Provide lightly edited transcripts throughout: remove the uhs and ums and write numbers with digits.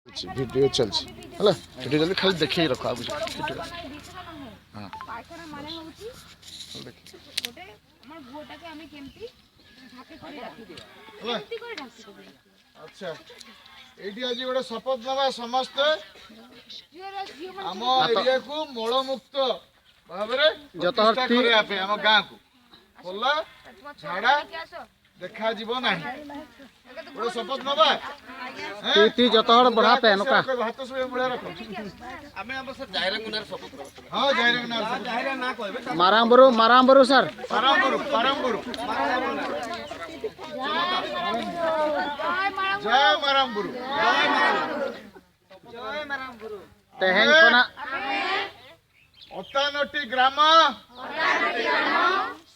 Video चलछि हला video जल्दी खाली देखै रखो आबु वीडियो हां पायखाना माने होउची गोटे हमर भोटाके आमे केमती ढाके करे राखी दे केमती करे ढाकी दे। अच्छा एठी आज गोटे शपथ नवा समस्त आम एरिया को मल मुक्त भाबरे प्रतिष्ठा करे आपे आम गां को बोला झाड़ा देखा जीव ना गोटे शपथ नवा ती जत हड़ बढ़ा पे नका हाथ सुबे मुळे रखो आमे हम सर जायरंगनार शपथ हां जायरंगनार जायरा ना कहबे मारामबरू सर पारंबरू जय मारामबरू तेहेन कोना अतानटी ग्राम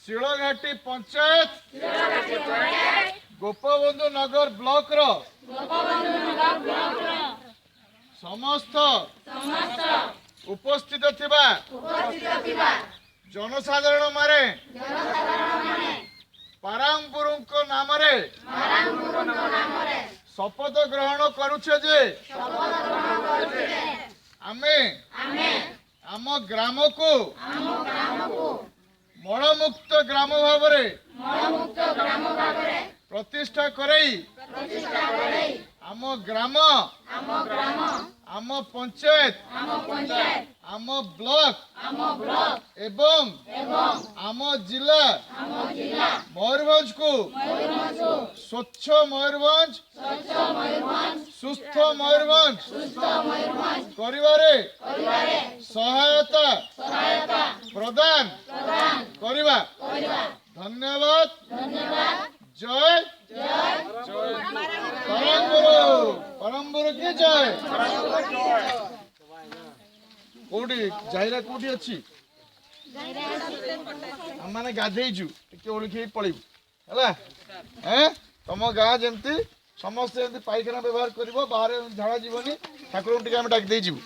शिलघाटी पंचायत गोपबंधु नगर ब्लॉक रो समस्त उपस्थित थिबा जनसाधारण मारे पारांगुरुको नाम रे शपथ ग्रहण करूछे जे आमे आम ग्राम को मलमुक्त ग्राम भावरे प्रतिष्ठा करई आम ग्राम आम पंचायत आम ब्लॉक एवं आम जिला मयूरभंज को स्वच्छ मयूरभंज सुस्थ मयूरभंज करिवारे सहायता प्रदान करिवा। धन्यवाद। जय परमगुरु की जय। कोठी जाइरा कोठी अछि हम माने गाधेइजु टिके ओळखि पळिबु हला हैं तम गां जेंती समस्त जेंती पाइखाना व्यवहार करिवो बाहर झाड़ा जीवनी ठाकुर टिके हम डाक देइ जिवु।